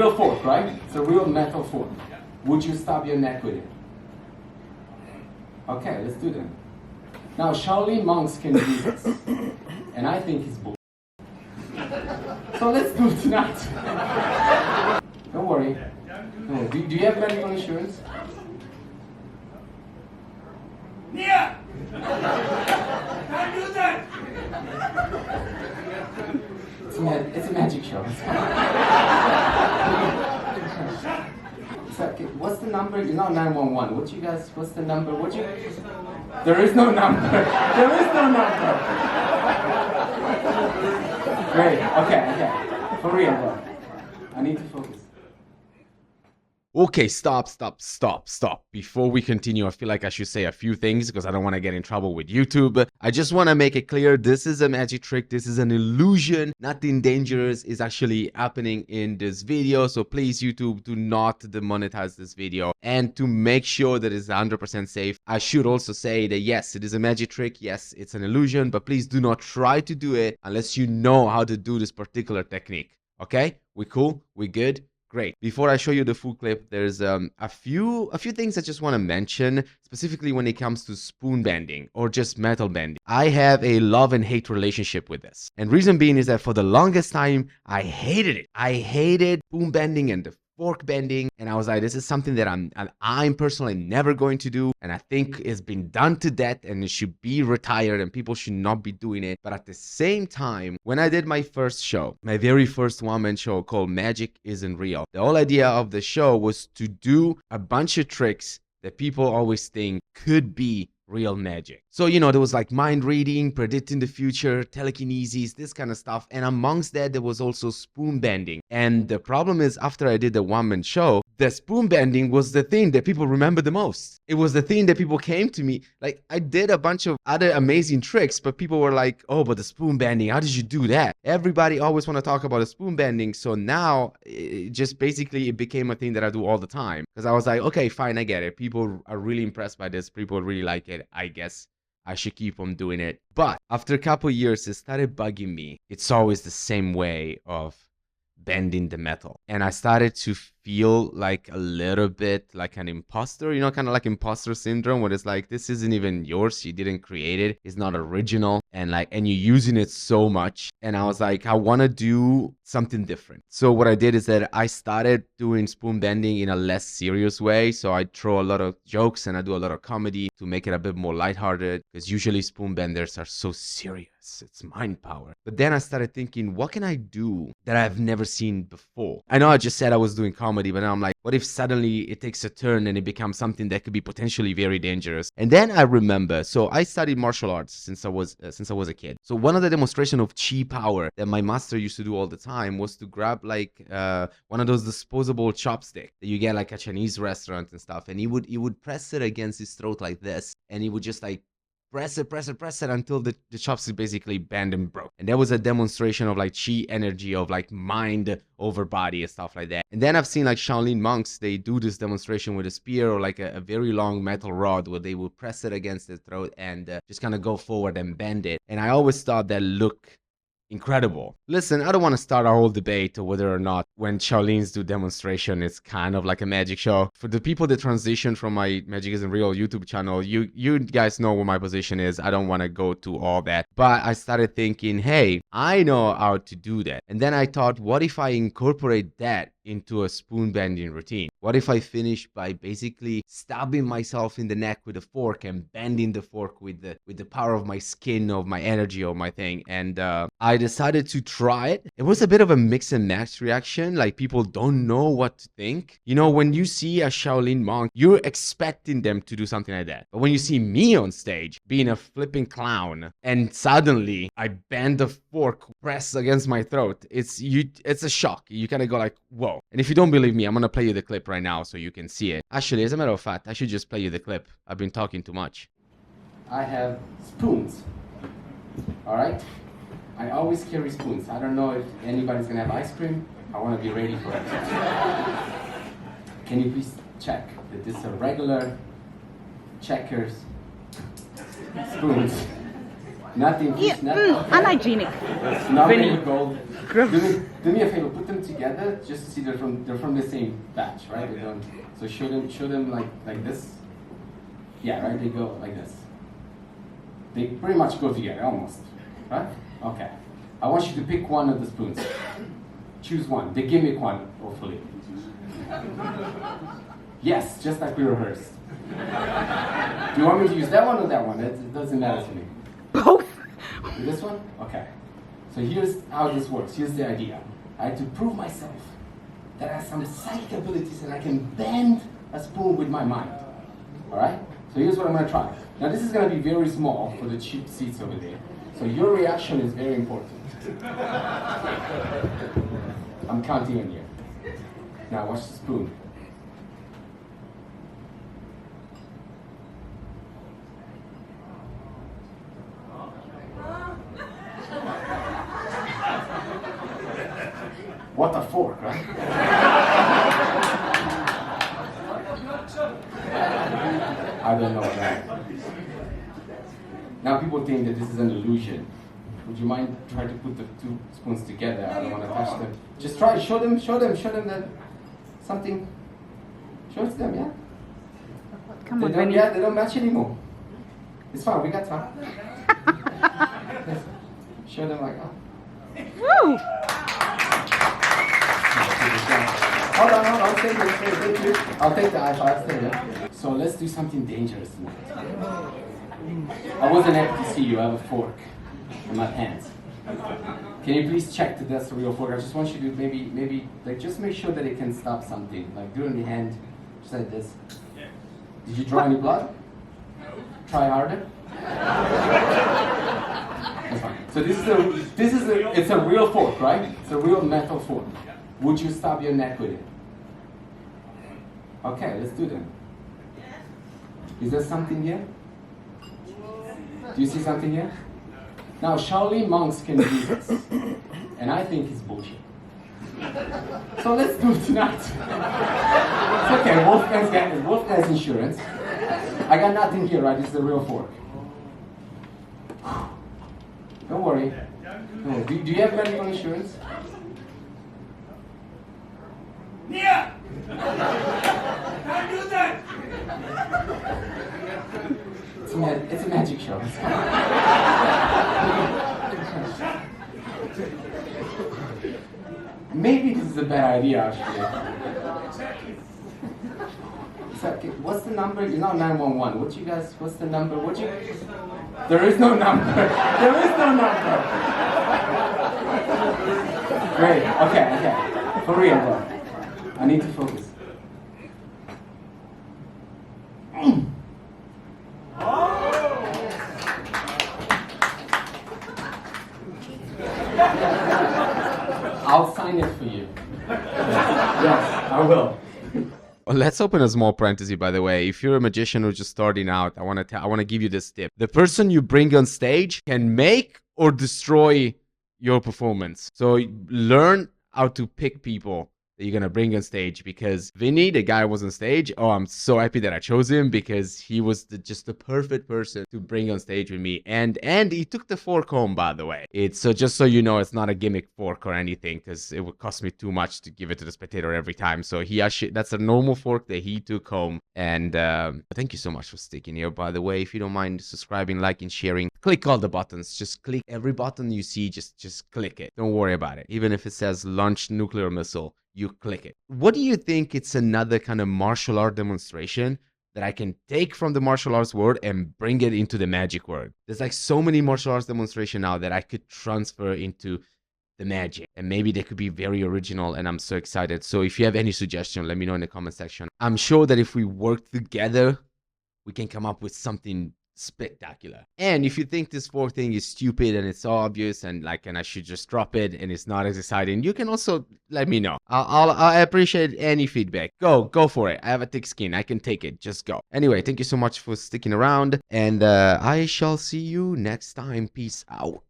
real fork, right? It's a real metal fork. Would you stab your neck with it? Okay, let's do that. Now, Shaolin monks can do this, and I think it's bull. So let's do it tonight. Don't worry. No, do you have medical insurance? Yeah! Can't do that! It's a magic show. So, what's the number? You're not 911. What's the number? There is no number. There is no number. Great. Okay. For real though. I need to focus. Okay, stop. Before we continue, I feel like I should say a few things because I don't want to get in trouble with YouTube. I just want to make it clear, this is a magic trick. This is an illusion. Nothing dangerous is actually happening in this video. So please, YouTube, do not demonetize this video. And to make sure that it's 100% safe, I should also say that yes, it is a magic trick. Yes, it's an illusion, but please do not try to do it unless you know how to do this particular technique. Okay, we cool? We good? Great. Before I show you the full clip, there's a few things I just want to mention, specifically when it comes to spoon bending or just metal bending. I have a love and hate relationship with this. And reason being is that for the longest time, I hated it. I hated spoon bending and the fork bending, and I was like, this is something that I'm personally never going to do, and I think it's been done to death and it should be retired and people should not be doing it. But at the same time, when I did my first show, my very first one-man show called Magic Isn't Real, the whole idea of the show was to do a bunch of tricks that people always think could be real magic. So, you know, there was like mind reading, predicting the future, telekinesis, this kind of stuff. And amongst that, there was also spoon bending. And the problem is, after I did the one-man show, the spoon bending was the thing that people remember the most. It was the thing that people came to me. Like, I did a bunch of other amazing tricks, but people were like, oh, but the spoon bending, how did you do that? Everybody always want to talk about the spoon bending. So now it just basically it became a thing that I do all the time. Because I was like, okay, fine, I get it. People are really impressed by this. People really like it. I guess I should keep on doing it. But after a couple of years, it started bugging me. It's always the same way of bending the metal. And I started to feel like a little bit like an imposter, you know, kind of like imposter syndrome, where it's like, this isn't even yours. You didn't create it. It's not original. And you're using it so much. And I was like, I want to do something different. So what I did is that I started doing spoon bending in a less serious way. So I throw a lot of jokes and I do a lot of comedy to make it a bit more lighthearted, because usually spoon benders are so serious. It's mind power. But then I started thinking, what can I do that I've never seen before? I know I just said I was doing comedy, but now I'm like, what if suddenly it takes a turn and it becomes something that could be potentially very dangerous? And then I remember, so I studied martial arts since I was a kid. So one of the demonstration of chi power that my master used to do all the time was to grab like one of those disposable chopsticks that you get like a Chinese restaurant and stuff, and he would press it against his throat like this, and he would just like press it until the chopstick basically bent and broke. And that was a demonstration of like chi energy, of like mind over body and stuff like that. And then I've seen like Shaolin monks, they do this demonstration with a spear or like a very long metal rod where they will press it against the throat and just kind of go forward and bend it. And I always thought that looked incredible. Listen, I don't want to start a whole debate of whether or not when Shaolins do demonstration, it's kind of like a magic show. For the people that transition from my Magic Isn't Real YouTube channel, you guys know what my position is. I don't want to go to all that. But I started thinking, hey, I know how to do that. And then I thought, what if I incorporate that into a spoon bending routine? What if I finish by basically stabbing myself in the neck with a fork and bending the fork with the power of my skin, of my energy, of my thing? And I decided to try it. It was a bit of a mix and match reaction. Like, people don't know what to think. You know, when you see a Shaolin monk, you're expecting them to do something like that. But when you see me on stage being a flipping clown and suddenly I bend the fork, press against my throat, it's a shock. You kind of go like, whoa. And if you don't believe me, I'm gonna play you the clip right now so you can see it. Actually, as a matter of fact, I should just play you the clip. I've been talking too much. I have spoons. All right? I always carry spoons. I don't know if anybody's gonna have ice cream. I want to be ready for it. Can you please check that this is a regular Checkers spoons? Nothing. Unhygienic. Not made of gold. Do me a favor, put them together just to see they're from the same batch, right? They don't, so show them like this. Yeah, right, they go like this. They pretty much go together, almost, right? Okay. I want you to pick one of the spoons. Choose one. The gimmick one, hopefully. Yes, just like we rehearsed. Do you want me to use that one or that one? It doesn't matter to me. Both. This one? Okay. So here's how this works. Here's the idea. I had to prove myself that I have some psychic abilities and I can bend a spoon with my mind. Alright? So here's what I'm going to try. Now this is going to be very small for the cheap seats over there. So your reaction is very important. I'm counting on you. Now watch the spoon. What a fork, right? I don't know that. Now people think that this is an illusion. Would you mind trying to put the two spoons together? I don't want to touch them. Just try, show them that something. Show it to them, yeah? Come They on, don't, Vinny. yeah, they don't match anymore. It's fine, we got time. Yes. Show them like, oh. Woo! Hold on, stay here. I'll take the iPad, stay there. So let's do something dangerous tonight. I wasn't happy to see you, I have a fork in my hands. Can you please check that that's the real fork? I just want you to maybe, like, just make sure that it can stop something. Like, do it in the hand, just like this. Did you draw any blood? Try harder. That's fine. So it's a real fork, right? It's a real metal fork. Would you stab your neck with it? Okay, let's do that. Is there something here? Do you see something here? Now, Shaolin monks can do this, and I think it's bullshit. So let's do it tonight. It's okay, Wolf has insurance. I got nothing here, right? This is the real fork. Don't worry. No. Do you have medical insurance? Nia! Can't do that! It's a magic show. Maybe this is a bad idea, actually. So, okay, what's the number? You're not 911. What's the number? There is no number. There is no number. Great. Okay. For real, though. I need to focus. I'll sign it for you. Yes, I will. Well, let's open a small parenthesis, by the way. If you're a magician who's just starting out, I want to give you this tip. The person you bring on stage can make or destroy your performance. So learn how to pick people that you're going to bring on stage, because Vinny, the guy who was on stage, oh, I'm so happy that I chose him, because he was just the perfect person to bring on stage with me. And he took the fork home, by the way. It's so just so you know, it's not a gimmick fork or anything, because it would cost me too much to give it to the spectator every time. So he actually, that's a normal fork that he took home. And thank you so much for sticking here, by the way. If you don't mind subscribing, liking, sharing, click all the buttons. Just click every button you see, just click it. Don't worry about it. Even if it says launch nuclear missile, you click it. What do you think? It's another kind of martial art demonstration that I can take from the martial arts world and bring it into the magic world. There's like so many martial arts demonstration now that I could transfer into the magic, and maybe they could be very original, and I'm so excited. So if you have any suggestion, let me know in the comment section. I'm sure that if we work together, we can come up with something spectacular. And if you think this fork thing is stupid and it's obvious and I should just drop it and it's not as exciting, you can also let me know. I appreciate any feedback. Go for it. I have a thick skin, I can take it. Just go. Anyway, thank you so much for sticking around, and I shall see you next time. Peace out.